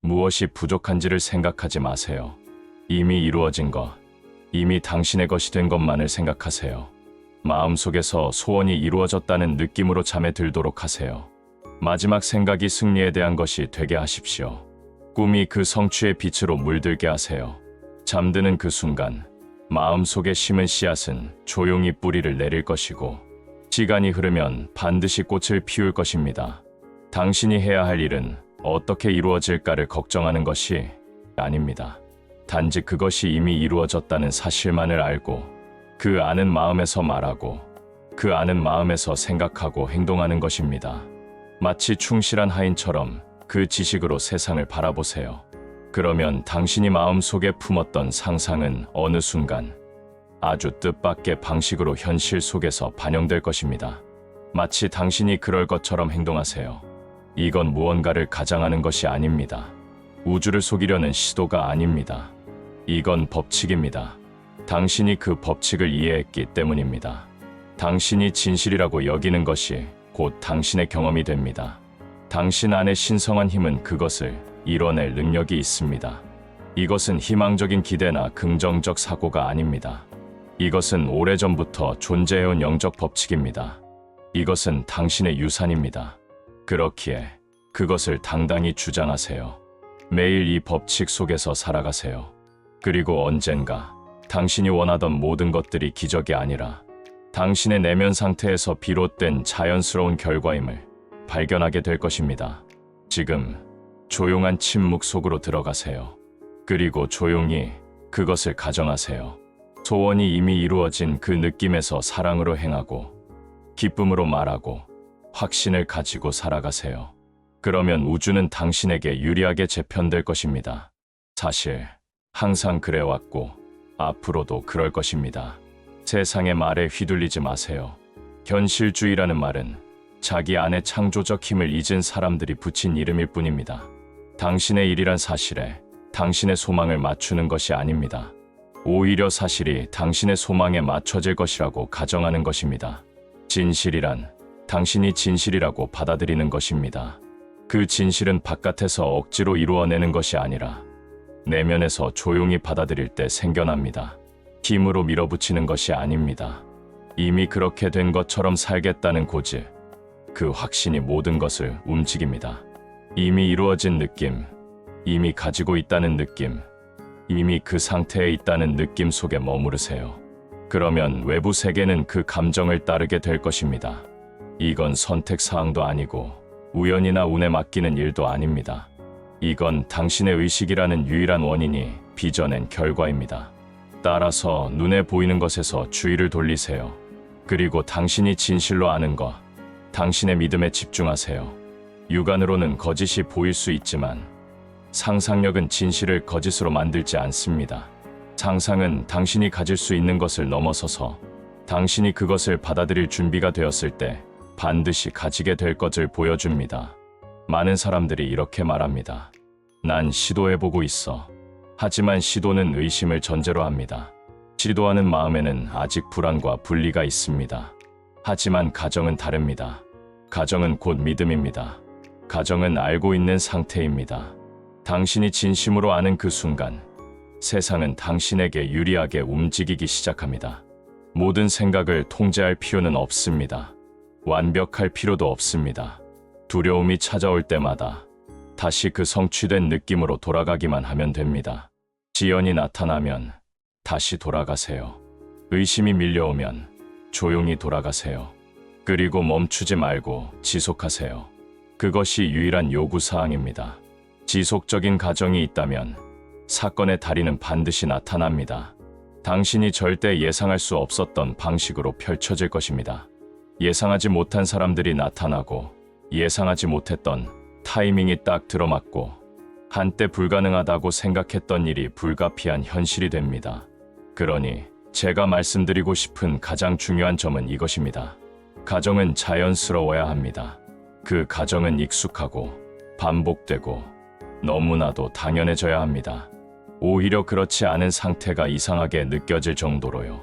무엇이 부족한지를 생각하지 마세요. 이미 이루어진 것, 이미 당신의 것이 된 것만을 생각하세요. 마음속에서 소원이 이루어졌다는 느낌으로 잠에 들도록 하세요. 마지막 생각이 승리에 대한 것이 되게 하십시오. 꿈이 그 성취의 빛으로 물들게 하세요. 잠드는 그 순간 마음속에 심은 씨앗은 조용히 뿌리를 내릴 것이고 시간이 흐르면 반드시 꽃을 피울 것입니다. 당신이 해야 할 일은 어떻게 이루어질까를 걱정하는 것이 아닙니다. 단지 그것이 이미 이루어졌다는 사실만을 알고 그 아는 마음에서 말하고 그 아는 마음에서 생각하고 행동하는 것입니다. 마치 충실한 하인처럼 그 지식으로 세상을 바라보세요. 그러면 당신이 마음속에 품었던 상상은 어느 순간 아주 뜻밖의 방식으로 현실 속에서 반영될 것입니다. 마치 당신이 그럴 것처럼 행동하세요. 이건 무언가를 가장하는 것이 아닙니다. 우주를 속이려는 시도가 아닙니다. 이건 법칙입니다. 당신이 그 법칙을 이해했기 때문입니다. 당신이 진실이라고 여기는 것이 곧 당신의 경험이 됩니다. 당신 안에 신성한 힘은 그것을 이뤄낼 능력이 있습니다. 이것은 희망적인 기대나 긍정적 사고가 아닙니다. 이것은 오래전부터 존재해온 영적 법칙입니다. 이것은 당신의 유산입니다. 그렇기에 그것을 당당히 주장하세요. 매일 이 법칙 속에서 살아가세요. 그리고 언젠가 당신이 원하던 모든 것들이 기적이 아니라 당신의 내면 상태에서 비롯된 자연스러운 결과임을 발견하게 될 것입니다. 지금 조용한 침묵 속으로 들어가세요. 그리고 조용히 그것을 가정하세요. 소원이 이미 이루어진 그 느낌에서 사랑으로 행하고 기쁨으로 말하고 확신을 가지고 살아가세요. 그러면 우주는 당신에게 유리하게 재편될 것입니다. 사실 항상 그래왔고 앞으로도 그럴 것입니다. 세상의 말에 휘둘리지 마세요. 현실주의라는 말은 자기 안의 창조적 힘을 잊은 사람들이 붙인 이름일 뿐입니다. 당신의 일이란 사실에 당신의 소망을 맞추는 것이 아닙니다. 오히려 사실이 당신의 소망에 맞춰질 것이라고 가정하는 것입니다. 진실이란 당신이 진실이라고 받아들이는 것입니다. 그 진실은 바깥에서 억지로 이루어내는 것이 아니라 내면에서 조용히 받아들일 때 생겨납니다. 힘으로 밀어붙이는 것이 아닙니다. 이미 그렇게 된 것처럼 살겠다는 고집, 그 확신이 모든 것을 움직입니다. 이미 이루어진 느낌, 이미 가지고 있다는 느낌, 이미 그 상태에 있다는 느낌 속에 머무르세요. 그러면 외부 세계는 그 감정을 따르게 될 것입니다. 이건 선택사항도 아니고 우연이나 운에 맡기는 일도 아닙니다. 이건 당신의 의식이라는 유일한 원인이 빚어낸 결과입니다. 따라서 눈에 보이는 것에서 주의를 돌리세요. 그리고 당신이 진실로 아는 것, 당신의 믿음에 집중하세요. 육안으로는 거짓이 보일 수 있지만 상상력은 진실을 거짓으로 만들지 않습니다. 상상은 당신이 가질 수 있는 것을 넘어서서 당신이 그것을 받아들일 준비가 되었을 때 반드시 가지게 될 것을 보여줍니다. 많은 사람들이 이렇게 말합니다. 난 시도해보고 있어. 하지만 시도는 의심을 전제로 합니다. 시도하는 마음에는 아직 불안과 분리가 있습니다. 하지만 가정은 다릅니다. 가정은 곧 믿음입니다. 가정은 알고 있는 상태입니다. 당신이 진심으로 아는 그 순간 세상은 당신에게 유리하게 움직이기 시작합니다. 모든 생각을 통제할 필요는 없습니다. 완벽할 필요도 없습니다. 두려움이 찾아올 때마다 다시 그 성취된 느낌으로 돌아가기만 하면 됩니다. 지연이 나타나면 다시 돌아가세요. 의심이 밀려오면 조용히 돌아가세요. 그리고 멈추지 말고 지속하세요. 그것이 유일한 요구사항입니다. 지속적인 가정이 있다면 사건의 달인은 반드시 나타납니다. 당신이 절대 예상할 수 없었던 방식으로 펼쳐질 것입니다. 예상하지 못한 사람들이 나타나고 예상하지 못했던 타이밍이 딱 들어맞고 한때 불가능하다고 생각했던 일이 불가피한 현실이 됩니다. 그러니 제가 말씀드리고 싶은 가장 중요한 점은 이것입니다. 가정은 자연스러워야 합니다. 그 가정은 익숙하고 반복되고 너무나도 당연해져야 합니다. 오히려 그렇지 않은 상태가 이상하게 느껴질 정도로요.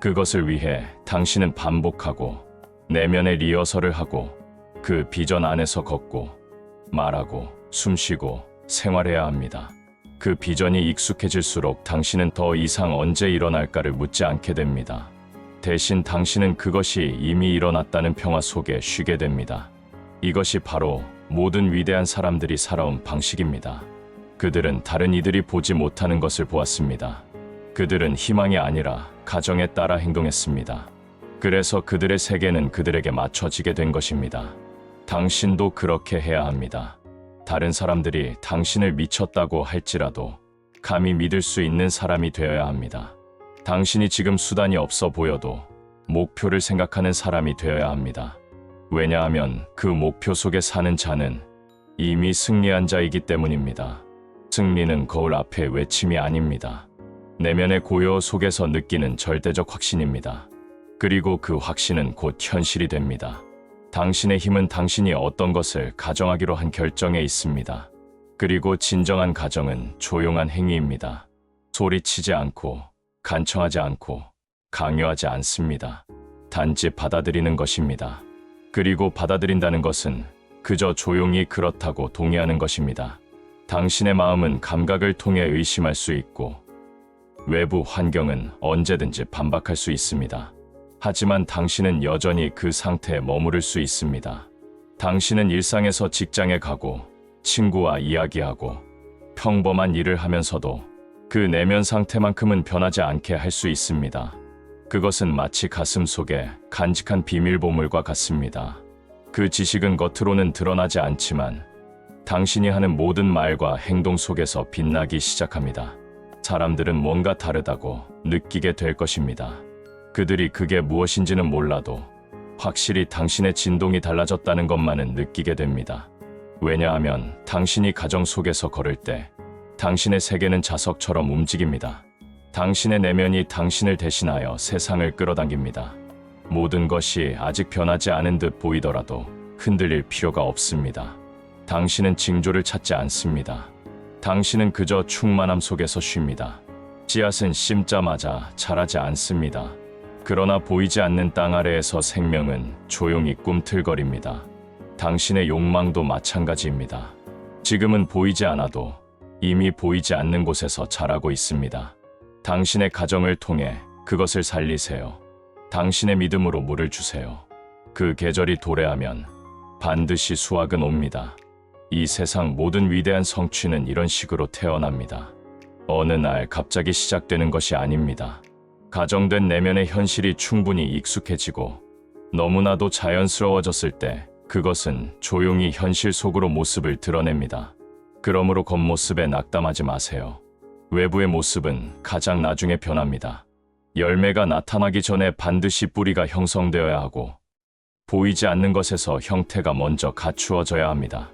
그것을 위해 당신은 반복하고 내면의 리허설을 하고 그 비전 안에서 걷고 말하고 숨쉬고 생활해야 합니다. 그 비전이 익숙해질수록 당신은 더 이상 언제 일어날까를 묻지 않게 됩니다. 대신 당신은 그것이 이미 일어났다는 평화 속에 쉬게 됩니다. 이것이 바로 모든 위대한 사람들이 살아온 방식입니다. 그들은 다른 이들이 보지 못하는 것을 보았습니다. 그들은 희망이 아니라 가정에 따라 행동했습니다. 그래서 그들의 세계는 그들에게 맞춰지게 된 것입니다. 당신도 그렇게 해야 합니다. 다른 사람들이 당신을 미쳤다고 할지라도 감히 믿을 수 있는 사람이 되어야 합니다. 당신이 지금 수단이 없어 보여도 목표를 생각하는 사람이 되어야 합니다. 왜냐하면 그 목표 속에 사는 자는 이미 승리한 자이기 때문입니다. 승리는 거울 앞의 외침이 아닙니다. 내면의 고요 속에서 느끼는 절대적 확신입니다. 그리고 그 확신은 곧 현실이 됩니다. 당신의 힘은 당신이 어떤 것을 가정하기로 한 결정에 있습니다. 그리고 진정한 가정은 조용한 행위입니다. 소리치지 않고, 간청하지 않고, 강요하지 않습니다. 단지 받아들이는 것입니다. 그리고 받아들인다는 것은 그저 조용히 그렇다고 동의하는 것입니다. 당신의 마음은 감각을 통해 의심할 수 있고, 외부 환경은 언제든지 반박할 수 있습니다. 하지만 당신은 여전히 그 상태에 머무를 수 있습니다. 당신은 일상에서 직장에 가고, 친구와 이야기하고, 평범한 일을 하면서도 그 내면 상태만큼은 변하지 않게 할 수 있습니다. 그것은 마치 가슴 속에 간직한 비밀보물과 같습니다. 그 지식은 겉으로는 드러나지 않지만 당신이 하는 모든 말과 행동 속에서 빛나기 시작합니다. 사람들은 뭔가 다르다고 느끼게 될 것입니다. 그들이 그게 무엇인지는 몰라도 확실히 당신의 진동이 달라졌다는 것만은 느끼게 됩니다. 왜냐하면 당신이 가정 속에서 걸을 때 당신의 세계는 자석처럼 움직입니다. 당신의 내면이 당신을 대신하여 세상을 끌어당깁니다. 모든 것이 아직 변하지 않은 듯 보이더라도 흔들릴 필요가 없습니다. 당신은 징조를 찾지 않습니다. 당신은 그저 충만함 속에서 쉽니다. 씨앗은 심자마자 자라지 않습니다. 그러나 보이지 않는 땅 아래에서 생명은 조용히 꿈틀거립니다. 당신의 욕망도 마찬가지입니다. 지금은 보이지 않아도 이미 보이지 않는 곳에서 자라고 있습니다. 당신의 가정을 통해 그것을 살리세요. 당신의 믿음으로 물을 주세요. 그 계절이 도래하면 반드시 수확은 옵니다. 이 세상 모든 위대한 성취는 이런 식으로 태어납니다. 어느 날 갑자기 시작되는 것이 아닙니다. 가정된 내면의 현실이 충분히 익숙해지고 너무나도 자연스러워졌을 때 그것은 조용히 현실 속으로 모습을 드러냅니다. 그러므로 겉모습에 낙담하지 마세요. 외부의 모습은 가장 나중에 변합니다. 열매가 나타나기 전에 반드시 뿌리가 형성되어야 하고 보이지 않는 것에서 형태가 먼저 갖추어져야 합니다.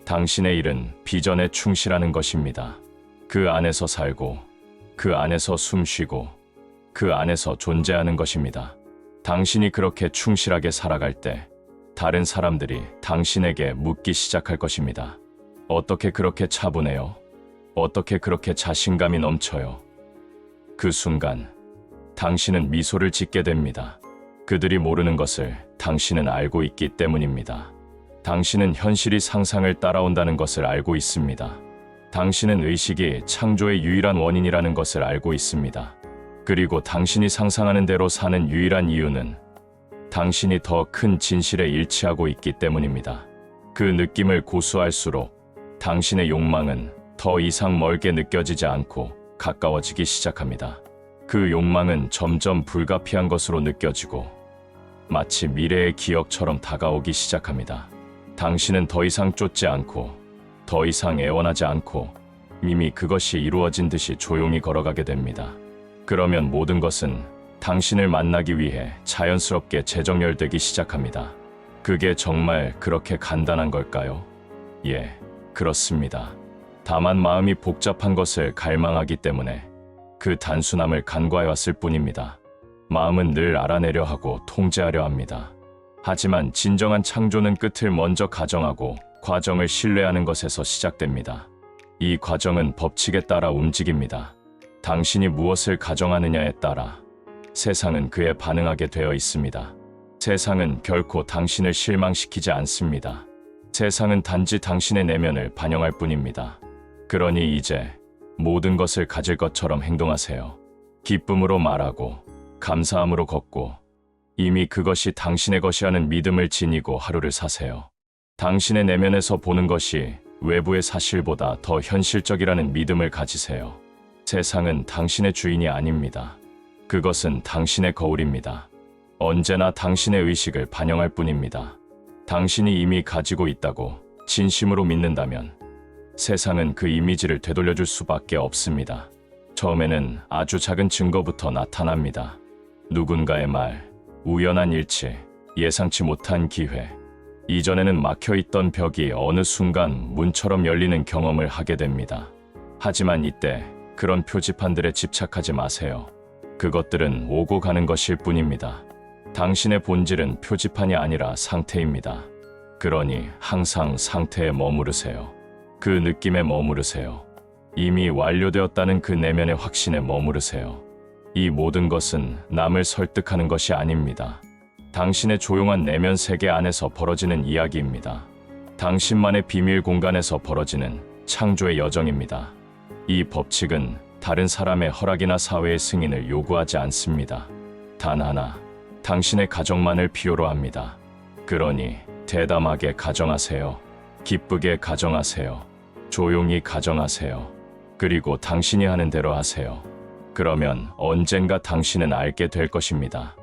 당신의 일은 비전에 충실하는 것입니다. 그 안에서 살고 그 안에서 숨쉬고 그 안에서 존재하는 것입니다. 당신이 그렇게 충실하게 살아갈 때 다른 사람들이 당신에게 묻기 시작할 것입니다. 어떻게 그렇게 차분해요? 어떻게 그렇게 자신감이 넘쳐요? 그 순간 당신은 미소를 짓게 됩니다. 그들이 모르는 것을 당신은 알고 있기 때문입니다. 당신은 현실이 상상을 따라온다는 것을 알고 있습니다. 당신은 의식이 창조의 유일한 원인이라는 것을 알고 있습니다. 그리고 당신이 상상하는 대로 사는 유일한 이유는 당신이 더 큰 진실에 일치하고 있기 때문입니다. 그 느낌을 고수할수록 당신의 욕망은 더 이상 멀게 느껴지지 않고 가까워지기 시작합니다. 그 욕망은 점점 불가피한 것으로 느껴지고 마치 미래의 기억처럼 다가오기 시작합니다. 당신은 더 이상 쫓지 않고 더 이상 애원하지 않고 이미 그것이 이루어진 듯이 조용히 걸어가게 됩니다. 그러면 모든 것은 당신을 만나기 위해 자연스럽게 재정렬되기 시작합니다. 그게 정말 그렇게 간단한 걸까요? 예, 그렇습니다. 다만 마음이 복잡한 것을 갈망하기 때문에 그 단순함을 간과해왔을 뿐입니다. 마음은 늘 알아내려 하고 통제하려 합니다. 하지만 진정한 창조는 끝을 먼저 가정하고 과정을 신뢰하는 것에서 시작됩니다. 이 과정은 법칙에 따라 움직입니다. 당신이 무엇을 가정하느냐에 따라 세상은 그에 반응하게 되어 있습니다. 세상은 결코 당신을 실망시키지 않습니다. 세상은 단지 당신의 내면을 반영할 뿐입니다. 그러니 이제 모든 것을 가질 것처럼 행동하세요. 기쁨으로 말하고 감사함으로 걷고 이미 그것이 당신의 것이라는 믿음을 지니고 하루를 사세요. 당신의 내면에서 보는 것이 외부의 사실보다 더 현실적이라는 믿음을 가지세요. 세상은 당신의 주인이 아닙니다. 그것은 당신의 거울입니다. 언제나 당신의 의식을 반영할 뿐입니다. 당신이 이미 가지고 있다고 진심으로 믿는다면 세상은 그 이미지를 되돌려줄 수밖에 없습니다. 처음에는 아주 작은 증거부터 나타납니다. 누군가의 말, 우연한 일치, 예상치 못한 기회. 이전에는 막혀있던 벽이 어느 순간 문처럼 열리는 경험을 하게 됩니다. 하지만 이때 그런 표지판들에 집착하지 마세요. 그것들은 오고 가는 것일 뿐입니다. 당신의 본질은 표지판이 아니라 상태입니다. 그러니 항상 상태에 머무르세요. 그 느낌에 머무르세요. 이미 완료되었다는 그 내면의 확신에 머무르세요. 이 모든 것은 남을 설득하는 것이 아닙니다. 당신의 조용한 내면 세계 안에서 벌어지는 이야기입니다. 당신만의 비밀 공간에서 벌어지는 창조의 여정입니다. 이 법칙은 다른 사람의 허락이나 사회의 승인을 요구하지 않습니다. 단 하나, 당신의 가정만을 필요로 합니다. 그러니 대담하게 가정하세요. 기쁘게 가정하세요. 조용히 가정하세요. 그리고 당신이 하는 대로 하세요. 그러면 언젠가 당신은 알게 될 것입니다.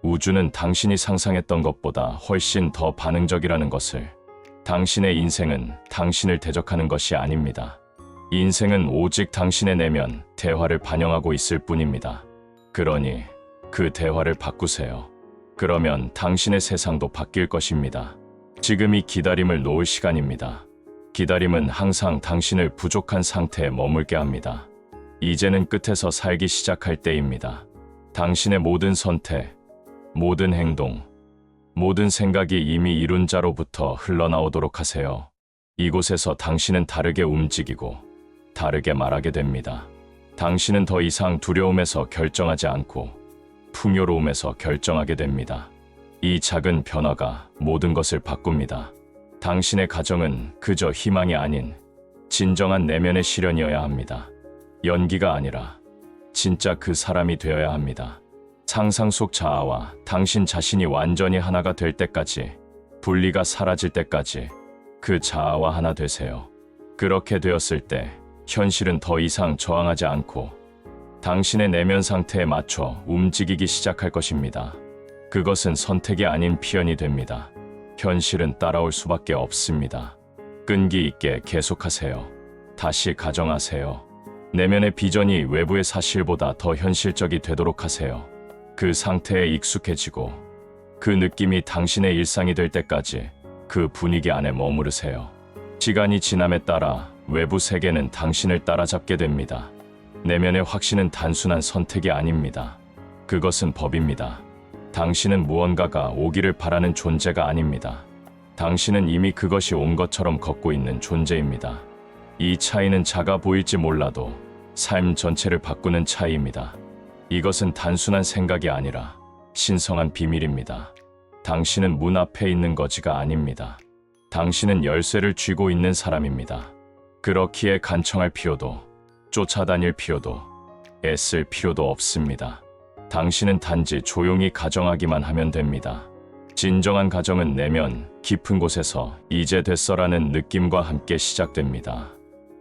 우주는 당신이 상상했던 것보다 훨씬 더 반응적이라는 것을. 당신의 인생은 당신을 대적하는 것이 아닙니다. 인생은 오직 당신의 내면, 대화를 반영하고 있을 뿐입니다. 그러니 그 대화를 바꾸세요. 그러면 당신의 세상도 바뀔 것입니다. 지금이 기다림을 놓을 시간입니다. 기다림은 항상 당신을 부족한 상태에 머물게 합니다. 이제는 끝에서 살기 시작할 때입니다. 당신의 모든 선택, 모든 행동, 모든 생각이 이미 이룬 자로부터 흘러나오도록 하세요. 이곳에서 당신은 다르게 움직이고 다르게 말하게 됩니다. 당신은 더 이상 두려움에서 결정하지 않고 풍요로움에서 결정하게 됩니다. 이 작은 변화가 모든 것을 바꿉니다. 당신의 가정은 그저 희망이 아닌 진정한 내면의 실현이어야 합니다. 연기가 아니라 진짜 그 사람이 되어야 합니다. 상상 속 자아와 당신 자신이 완전히 하나가 될 때까지, 분리가 사라질 때까지 그 자아와 하나 되세요. 그렇게 되었을 때 현실은 더 이상 저항하지 않고 당신의 내면 상태에 맞춰 움직이기 시작할 것입니다. 그것은 선택이 아닌 피현이 됩니다. 현실은 따라올 수밖에 없습니다. 끈기 있게 계속하세요. 다시 가정하세요. 내면의 비전이 외부의 사실보다 더 현실적이 되도록 하세요. 그 상태에 익숙해지고 그 느낌이 당신의 일상이 될 때까지 그 분위기 안에 머무르세요. 시간이 지남에 따라 외부 세계는 당신을 따라잡게 됩니다. 내면의 확신은 단순한 선택이 아닙니다. 그것은 법입니다. 당신은 무언가가 오기를 바라는 존재가 아닙니다. 당신은 이미 그것이 온 것처럼 걷고 있는 존재입니다. 이 차이는 작아 보일지 몰라도 삶 전체를 바꾸는 차이입니다. 이것은 단순한 생각이 아니라 신성한 비밀입니다. 당신은 문 앞에 있는 거지가 아닙니다. 당신은 열쇠를 쥐고 있는 사람입니다. 그렇기에 간청할 필요도, 쫓아다닐 필요도, 애쓸 필요도 없습니다. 당신은 단지 조용히 가정하기만 하면 됩니다. 진정한 가정은 내면 깊은 곳에서 이제 됐어라는 느낌과 함께 시작됩니다.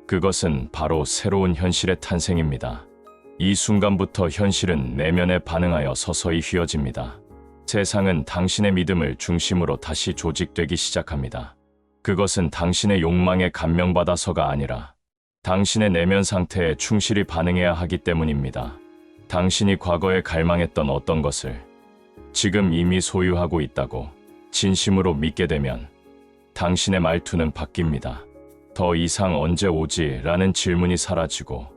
그것은 바로 새로운 현실의 탄생입니다. 이 순간부터 현실은 내면에 반응하여 서서히 휘어집니다. 세상은 당신의 믿음을 중심으로 다시 조직되기 시작합니다. 그것은 당신의 욕망에 감명받아서가 아니라 당신의 내면 상태에 충실히 반응해야 하기 때문입니다. 당신이 과거에 갈망했던 어떤 것을 지금 이미 소유하고 있다고 진심으로 믿게 되면 당신의 말투는 바뀝니다. 더 이상 언제 오지? 라는 질문이 사라지고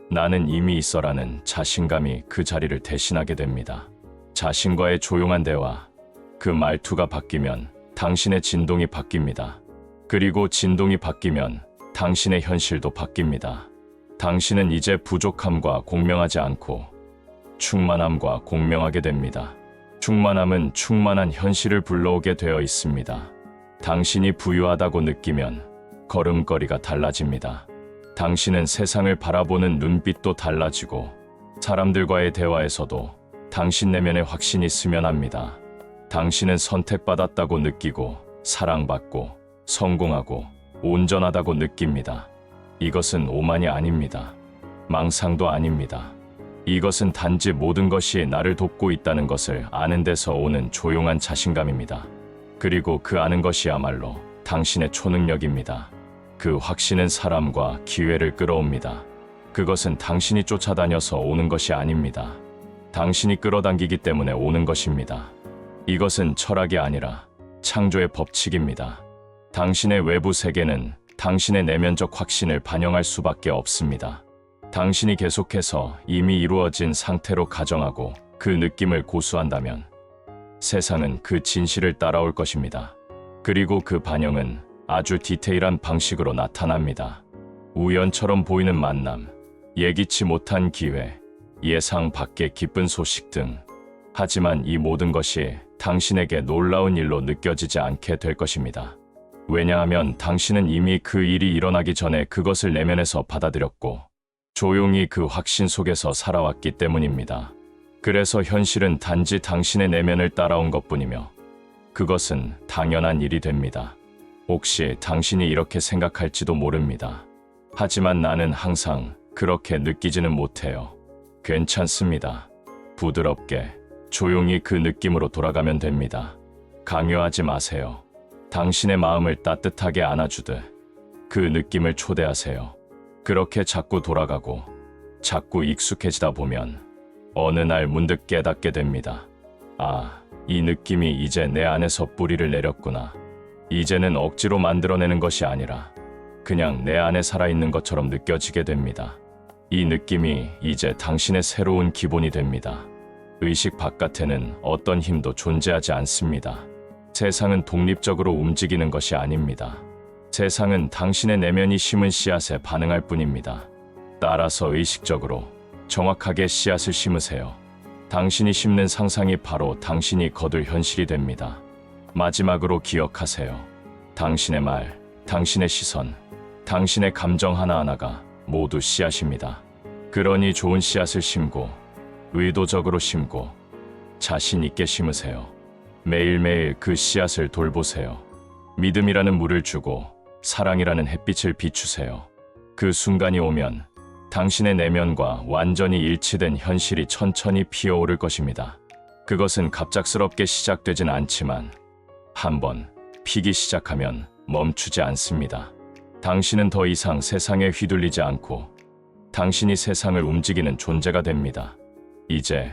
나는 이미 있어라는 자신감이 그 자리를 대신하게 됩니다. 자신과의 조용한 대화, 그 말투가 바뀌면 당신의 진동이 바뀝니다. 그리고 진동이 바뀌면 당신의 현실도 바뀝니다. 당신은 이제 부족함과 공명하지 않고 충만함과 공명하게 됩니다. 충만함은 충만한 현실을 불러오게 되어 있습니다. 당신이 부유하다고 느끼면 걸음걸이가 달라집니다. 당신은 세상을 바라보는 눈빛도 달라지고 사람들과의 대화에서도 당신 내면의 확신이 스며납니다. 당신은 선택받았다고 느끼고 사랑받고 성공하고 온전하다고 느낍니다. 이것은 오만이 아닙니다. 망상도 아닙니다. 이것은 단지 모든 것이 나를 돕고 있다는 것을 아는 데서 오는 조용한 자신감입니다. 그리고 그 아는 것이야말로 당신의 초능력입니다. 그 확신은 사람과 기회를 끌어옵니다. 그것은 당신이 쫓아다녀서 오는 것이 아닙니다. 당신이 끌어당기기 때문에 오는 것입니다. 이것은 철학이 아니라 창조의 법칙입니다. 당신의 외부 세계는 당신의 내면적 확신을 반영할 수밖에 없습니다. 당신이 계속해서 이미 이루어진 상태로 가정하고 그 느낌을 고수한다면 세상은 그 진실을 따라올 것입니다. 그리고 그 반영은 아주 디테일한 방식으로 나타납니다. 우연처럼 보이는 만남, 예기치 못한 기회, 예상 밖의 기쁜 소식 등. 하지만 이 모든 것이 당신에게 놀라운 일로 느껴지지 않게 될 것입니다. 왜냐하면 당신은 이미 그 일이 일어나기 전에 그것을 내면에서 받아들였고 조용히 그 확신 속에서 살아왔기 때문입니다. 그래서 현실은 단지 당신의 내면을 따라온 것뿐이며 그것은 당연한 일이 됩니다. 혹시 당신이 이렇게 생각할지도 모릅니다. 하지만 나는 항상 그렇게 느끼지는 못해요. 괜찮습니다. 부드럽게, 조용히 그 느낌으로 돌아가면 됩니다. 강요하지 마세요. 당신의 마음을 따뜻하게 안아주듯 그 느낌을 초대하세요. 그렇게 자꾸 돌아가고 자꾸 익숙해지다 보면 어느 날 문득 깨닫게 됩니다. 아, 이 느낌이 이제 내 안에서 뿌리를 내렸구나. 이제는 억지로 만들어내는 것이 아니라 그냥 내 안에 살아있는 것처럼 느껴지게 됩니다. 이 느낌이 이제 당신의 새로운 기본이 됩니다. 의식 바깥에는 어떤 힘도 존재하지 않습니다. 세상은 독립적으로 움직이는 것이 아닙니다. 세상은 당신의 내면이 심은 씨앗에 반응할 뿐입니다. 따라서 의식적으로 정확하게 씨앗을 심으세요. 당신이 심는 상상이 바로 당신이 거둘 현실이 됩니다. 마지막으로 기억하세요. 당신의 말, 당신의 시선, 당신의 감정 하나하나가 모두 씨앗입니다. 그러니 좋은 씨앗을 심고 의도적으로 심고 자신 있게 심으세요. 매일매일 그 씨앗을 돌보세요. 믿음이라는 물을 주고 사랑이라는 햇빛을 비추세요. 그 순간이 오면 당신의 내면과 완전히 일치된 현실이 천천히 피어오를 것입니다. 그것은 갑작스럽게 시작되진 않지만 한번 피기 시작하면 멈추지 않습니다. 당신은 더 이상 세상에 휘둘리지 않고 당신이 세상을 움직이는 존재가 됩니다. 이제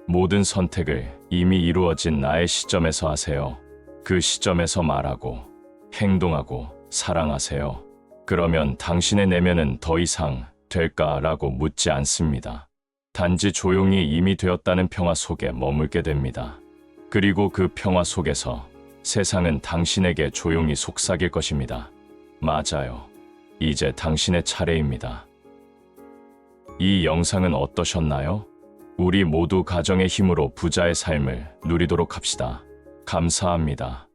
모든 선택을 이미 이루어진 나의 시점에서 하세요. 그 시점에서 말하고 행동하고 사랑하세요. 그러면 당신의 내면은 더 이상 될까라고 묻지 않습니다. 단지 조용히 이미 되었다는 평화 속에 머물게 됩니다. 그리고 그 평화 속에서 세상은 당신에게 조용히 속삭일 것입니다. 맞아요. 이제 당신의 차례입니다. 이 영상은 어떠셨나요? 우리 모두 가정의 힘으로 부자의 삶을 누리도록 합시다. 감사합니다.